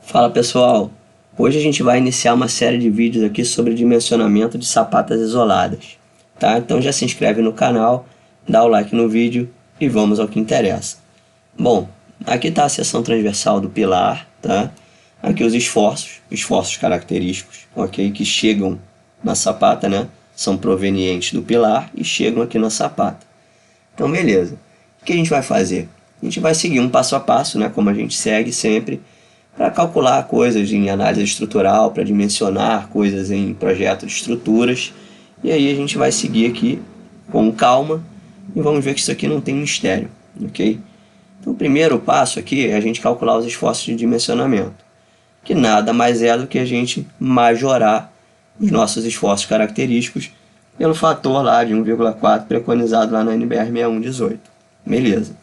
Fala pessoal, hoje a gente vai iniciar uma série de vídeos aqui sobre dimensionamento de sapatas isoladas, tá? Então já se inscreve no canal, dá o like no vídeo e vamos ao que interessa. Bom, aqui está a seção transversal do pilar, tá? Aqui os esforços característicos, ok? Que chegam na sapata, né? São provenientes do pilar e chegam aqui na sapata. Então beleza, o que a gente vai fazer? A gente vai seguir um passo a passo, né? Como a gente segue sempre, para calcular coisas em análise estrutural, para dimensionar coisas em projeto de estruturas. E aí a gente vai seguir aqui com calma e vamos ver que isso aqui não tem mistério, ok? Então o primeiro passo aqui é a gente calcular os esforços de dimensionamento, que nada mais é do que a gente majorar os nossos esforços característicos pelo fator lá de 1,4 preconizado lá na NBR 6118. Beleza.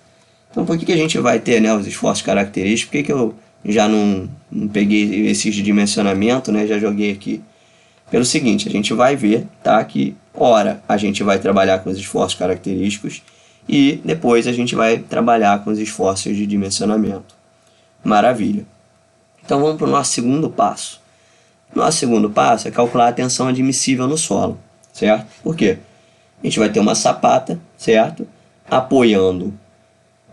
Então por que a gente vai ter, né, os esforços característicos? Por que eu já não peguei esses de dimensionamento, né? Já joguei aqui. Pelo seguinte, a gente vai ver, tá? Que, ora, a gente vai trabalhar com os esforços característicos e depois a gente vai trabalhar com os esforços de dimensionamento. Maravilha. Então vamos para o nosso segundo passo. Nosso segundo passo é calcular a tensão admissível no solo, certo? Por quê? A gente vai ter uma sapata, certo? Apoiando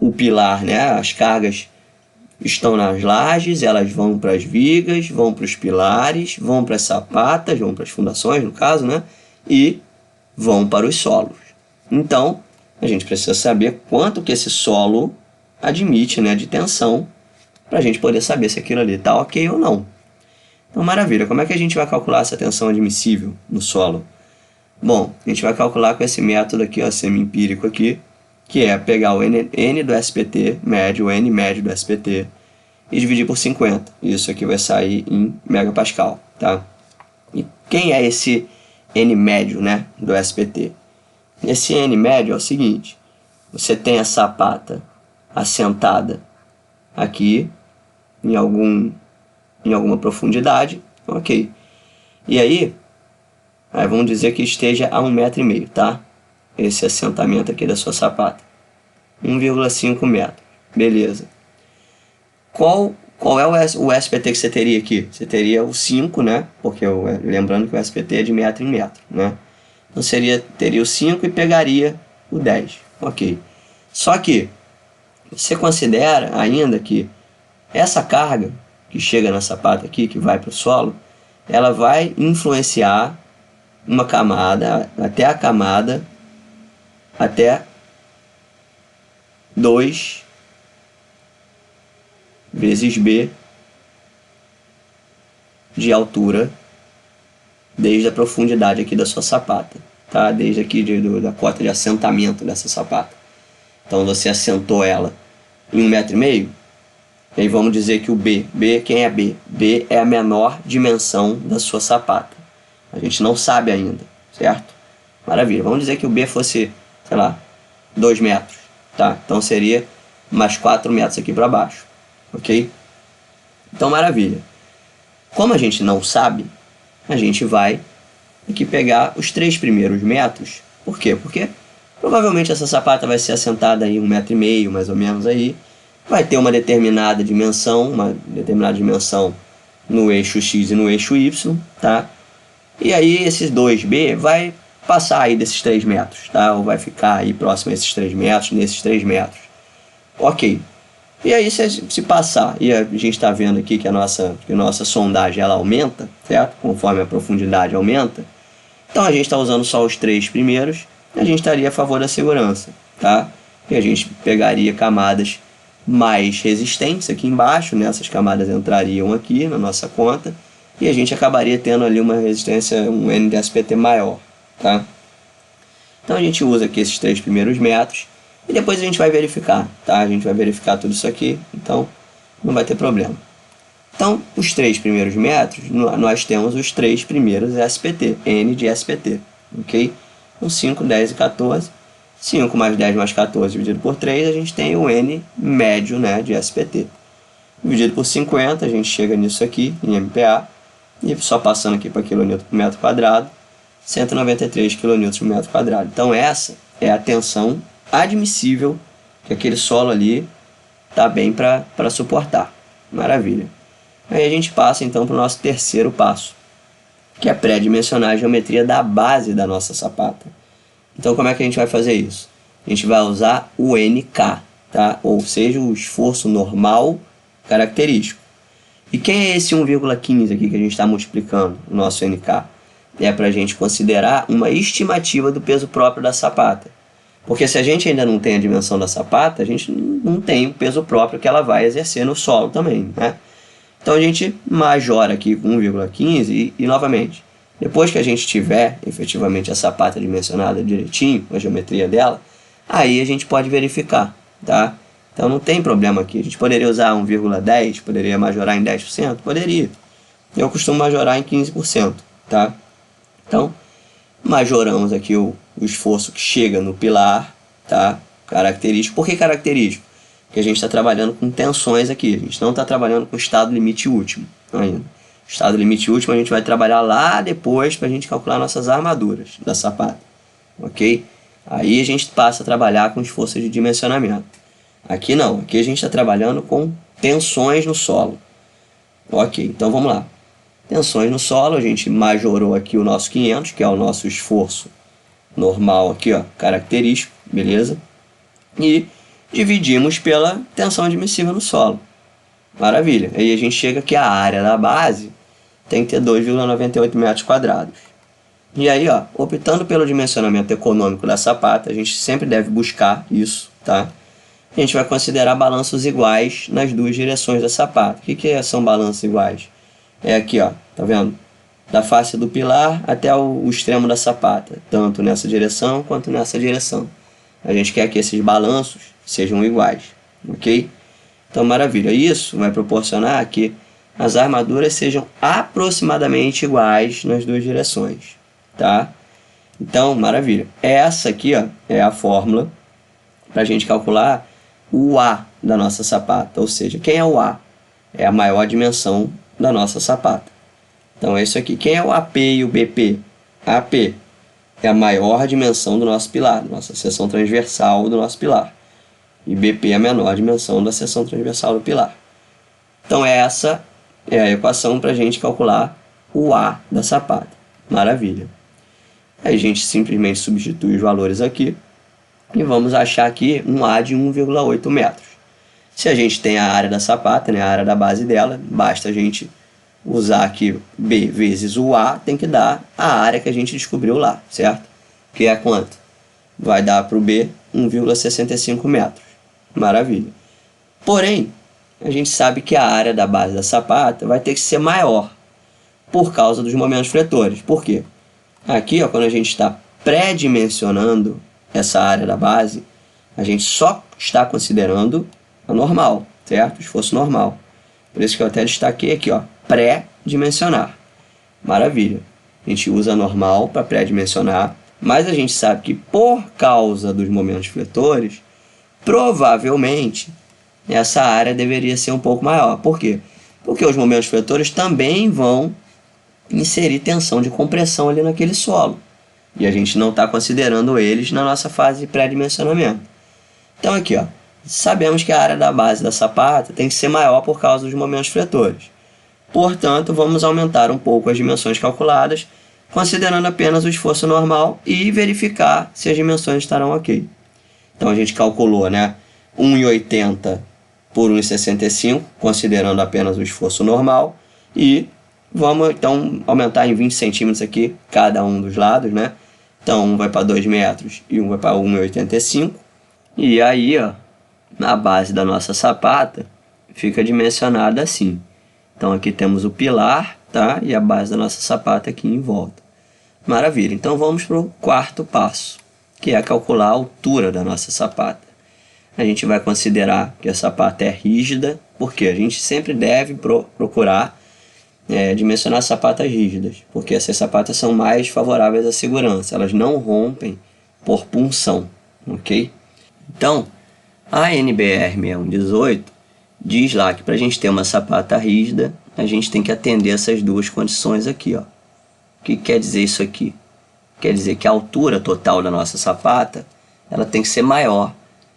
o pilar, né? As cargas estão nas lajes, elas vão para as vigas, vão para os pilares, vão para as sapatas, vão para as fundações, no caso, né? E vão para os solos. Então, a gente precisa saber quanto que esse solo admite, né, de tensão, para a gente poder saber se aquilo ali está ok ou não. Então, maravilha. Como é que a gente vai calcular essa tensão admissível no solo? Bom, a gente vai calcular com esse método aqui, ó, semi-empírico aqui, que é pegar o N do SPT médio, o N médio do SPT, e dividir por 50. Isso aqui vai sair em megapascal, tá? E quem é esse N médio, né, do SPT? Esse N médio é o seguinte: você tem a sapata assentada aqui em alguma profundidade, ok? E aí vamos dizer que esteja a 1,5 m, tá? Esse assentamento aqui da sua sapata, 1,5 metros, beleza. Qual é o SPT que você teria aqui? Você teria o 5, né? Porque lembrando que o SPT é de metro em metro, né? Então teria o 5 e pegaria o 10, ok. Só que você considera ainda que essa carga que chega na sapata aqui, que vai para o solo, ela vai influenciar uma camada, até 2 vezes B de altura desde a profundidade aqui da sua sapata, tá? Desde aqui da cota de assentamento dessa sapata. Então você assentou ela em 1,5 m, e aí vamos dizer que o B, quem é B? B é a menor dimensão da sua sapata. A gente não sabe ainda, certo? Maravilha, vamos dizer que o B fosse, sei lá, 2 metros, tá? Então seria mais 4 metros aqui para baixo, ok? Então, maravilha. Como a gente não sabe, a gente vai aqui pegar os 3 primeiros metros. Por quê? Porque provavelmente essa sapata vai ser assentada aí 1,5 m, mais ou menos aí. Vai ter uma determinada dimensão no eixo X e no eixo Y, tá? E aí esses 2B vai passar aí desses 3 metros, tá? Ou vai ficar aí próximo a esses 3 metros, nesses 3 metros. Ok. E aí se passar, e a gente está vendo aqui que a nossa sondagem ela aumenta, certo? Conforme a profundidade aumenta. Então a gente está usando só os 3 primeiros, e a gente estaria a favor da segurança, tá? E a gente pegaria camadas mais resistentes aqui embaixo, né? Essas camadas entrariam aqui na nossa conta, e a gente acabaria tendo ali uma resistência, um N de SPT maior, tá? Então a gente usa aqui esses 3 primeiros metros e depois a gente vai verificar, tá? A gente vai verificar tudo isso aqui, então não vai ter problema. Então, os 3 primeiros metros, nós temos os 3 primeiros SPT, N de SPT, ok? Então 5, 10 e 14. 5 mais 10 mais 14 dividido por 3, a gente tem o N médio, né, de SPT. Dividido por 50, a gente chega nisso aqui, em MPa. E só passando aqui para kN por metro quadrado, 193 kN por metro quadrado. Então essa é a tensão admissível que aquele solo ali está bem para suportar. Maravilha. Aí a gente passa então para o nosso terceiro passo, que é pré-dimensionar a geometria da base da nossa sapata. Então como é que a gente vai fazer isso? A gente vai usar o NK, tá? Ou seja, o esforço normal característico. E quem é esse 1,15 aqui que a gente está multiplicando, o nosso NK? É para a gente considerar uma estimativa do peso próprio da sapata. Porque se a gente ainda não tem a dimensão da sapata, a gente não tem o peso próprio que ela vai exercer no solo também, né? Então a gente majora aqui com 1,15 e novamente, depois que a gente tiver efetivamente a sapata dimensionada direitinho, a geometria dela, aí a gente pode verificar, tá? Então não tem problema aqui. A gente poderia usar 1,10, poderia majorar em 10%? Poderia. Eu costumo majorar em 15%, tá? Então, majoramos aqui o esforço que chega no pilar, tá? Característico. Por que característico? Porque a gente está trabalhando com tensões aqui. A gente não está trabalhando com estado limite último ainda. Estado limite último a gente vai trabalhar lá depois para a gente calcular nossas armaduras da sapata. Ok? Aí a gente passa a trabalhar com esforços de dimensionamento. Aqui não. Aqui a gente está trabalhando com tensões no solo. Ok, então vamos lá. Tensões no solo, a gente majorou aqui o nosso 500, que é o nosso esforço normal aqui, ó, característico, beleza? E dividimos pela tensão admissível no solo. Maravilha. Aí a gente chega que a área da base tem que ter 2,98 metros quadrados. E aí, ó, optando pelo dimensionamento econômico da sapata, a gente sempre deve buscar isso, tá? A gente vai considerar balanços iguais nas duas direções da sapata. O que são balanços iguais? É aqui, ó, tá vendo? Da face do pilar até o extremo da sapata, tanto nessa direção quanto nessa direção. A gente quer que esses balanços sejam iguais, ok? Então, maravilha. Isso vai proporcionar que as armaduras sejam aproximadamente iguais nas duas direções, tá? Então, maravilha. Essa aqui, ó, é a fórmula para a gente calcular o A da nossa sapata. Ou seja, quem é o A? É a maior dimensão da nossa sapata. Então é isso aqui. Quem é o AP e o BP? AP é a maior dimensão do nosso pilar, da nossa seção transversal do nosso pilar. E BP é a menor dimensão da seção transversal do pilar. Então essa é a equação para a gente calcular o A da sapata. Maravilha. Aí a gente simplesmente substitui os valores aqui e vamos achar aqui um A de 1,8 metros. Se a gente tem a área da sapata, né, a área da base dela, basta a gente usar aqui B vezes o A, tem que dar a área que a gente descobriu lá, certo? Que é quanto? Vai dar para o B 1,65 metros. Maravilha. Porém, a gente sabe que a área da base da sapata vai ter que ser maior por causa dos momentos fletores. Por quê? Aqui, ó, quando a gente está pré-dimensionando essa área da base, a gente só está considerando a normal, certo? O esforço normal. Por isso que eu até destaquei aqui, ó, pré-dimensionar. Maravilha. A gente usa normal para pré-dimensionar, mas a gente sabe que por causa dos momentos fletores, provavelmente essa área deveria ser um pouco maior. Por quê? Porque os momentos fletores também vão inserir tensão de compressão ali naquele solo. E a gente não está considerando eles na nossa fase de pré-dimensionamento. Então aqui, ó, sabemos que a área da base da sapata tem que ser maior por causa dos momentos fletores. Portanto, vamos aumentar um pouco as dimensões calculadas, considerando apenas o esforço normal e verificar se as dimensões estarão ok. Então a gente calculou, né, 1,80 por 1,65, considerando apenas o esforço normal, e vamos então aumentar em 20 centímetros aqui cada um dos lados, né? Então um vai para 2 metros e um vai para 1,85. E aí, ó, na base da nossa sapata fica dimensionada assim. Então aqui temos o pilar, tá? E a base da nossa sapata aqui em volta. Maravilha. Então vamos para o quarto passo, que é calcular a altura da nossa sapata. A gente vai considerar que a sapata é rígida, porque a gente sempre deve procurar dimensionar sapatas rígidas, porque essas sapatas são mais favoráveis à segurança, elas não rompem por punção, ok? Então, a NBR 6118 diz lá que para a gente ter uma sapata rígida, a gente tem que atender essas duas condições aqui, ó. O que quer dizer isso aqui? Quer dizer que a altura total da nossa sapata, ela tem que ser maior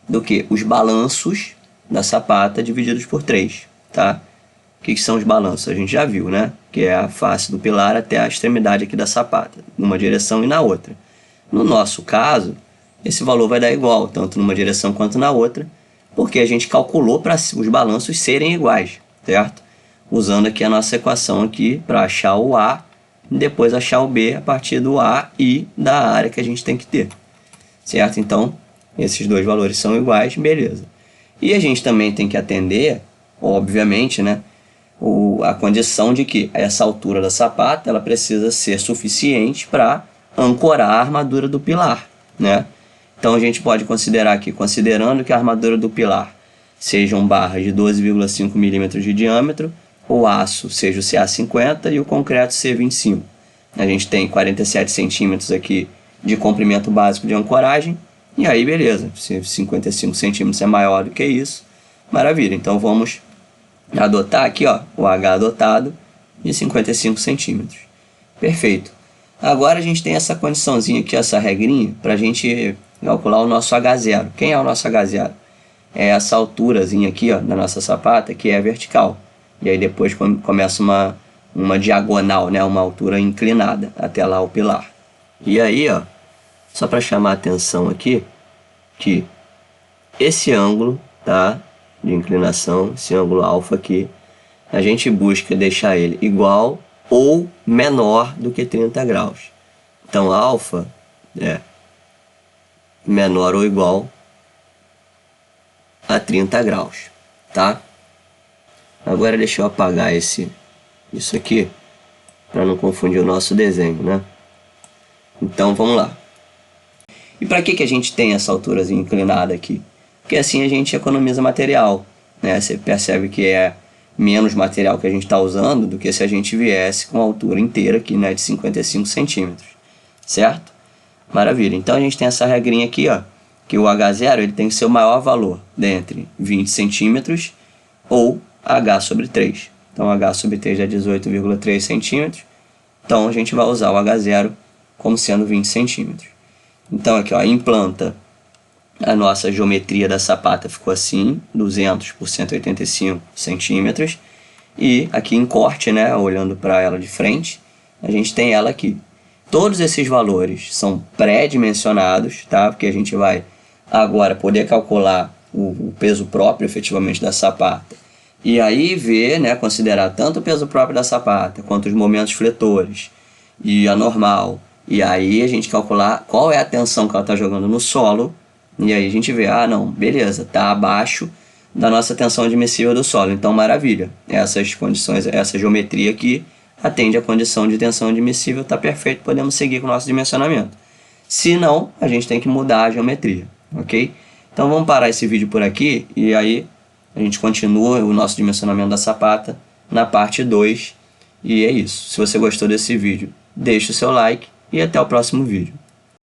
do que os balanços da sapata divididos por 3, tá? que são os balanços? A gente já viu, né? Que é a face do pilar até a extremidade aqui da sapata, numa direção e na outra. No nosso caso, esse valor vai dar igual, tanto numa direção quanto na outra, porque a gente calculou para os balanços serem iguais, certo? Usando aqui a nossa equação aqui para achar o A e depois achar o B a partir do A e da área que a gente tem que ter, certo? Então, esses dois valores são iguais, beleza. E a gente também tem que atender, obviamente, né, a condição de que essa altura da sapata ela precisa ser suficiente para ancorar a armadura do pilar, né? Então a gente pode considerar aqui, considerando que a armadura do pilar sejam barras de 12,5 milímetros de diâmetro, o aço seja o CA50 e o concreto C25. A gente tem 47 centímetros aqui de comprimento básico de ancoragem, e aí beleza, se 55 centímetros é maior do que isso, maravilha. Então vamos adotar aqui, ó, o H adotado de 55 centímetros. Perfeito. Agora a gente tem essa condiçãozinha aqui, essa regrinha, para a gente calcular o nosso H0. Quem é o nosso H0? É essa alturazinha aqui, ó, da nossa sapata, que é vertical. E aí depois começa uma diagonal, né, uma altura inclinada até lá o pilar. E aí, ó, só para chamar a atenção aqui, que esse ângulo, tá, de inclinação, esse ângulo alfa aqui, a gente busca deixar ele igual ou menor do que 30 graus. Então, alfa é menor ou igual a 30 graus, tá? Agora deixa eu apagar isso aqui, para não confundir o nosso desenho, né? Então, vamos lá. E para que a gente tem essa alturazinha inclinada aqui? Porque assim a gente economiza material, né? Você percebe que é menos material que a gente está usando do que se a gente viesse com a altura inteira aqui, né, de 55 centímetros, certo? Maravilha. Então a gente tem essa regrinha aqui, ó, que o H0 ele tem que ser o maior valor dentre 20 centímetros ou H sobre 3. Então H sobre 3 é 18,3 centímetros. Então a gente vai usar o H0 como sendo 20 centímetros. Então aqui, ó, implanta a nossa geometria da sapata ficou assim, 200 por 185 centímetros. E aqui em corte, né, olhando para ela de frente, a gente tem ela aqui. Todos esses valores são pré-dimensionados, tá? Porque a gente vai agora poder calcular o peso próprio, efetivamente, da sapata. E aí ver, né, considerar tanto o peso próprio da sapata, quanto os momentos fletores e a normal. E aí a gente calcular qual é a tensão que ela está jogando no solo. E aí a gente vê, ah não, beleza, está abaixo da nossa tensão admissível do solo. Então maravilha, essas condições, essa geometria aqui atende a condição de tensão admissível, está perfeito, podemos seguir com o nosso dimensionamento. Se não, a gente tem que mudar a geometria, ok? Então vamos parar esse vídeo por aqui e aí a gente continua o nosso dimensionamento da sapata na parte 2. E é isso. Se você gostou desse vídeo, deixe o seu like e até o próximo vídeo.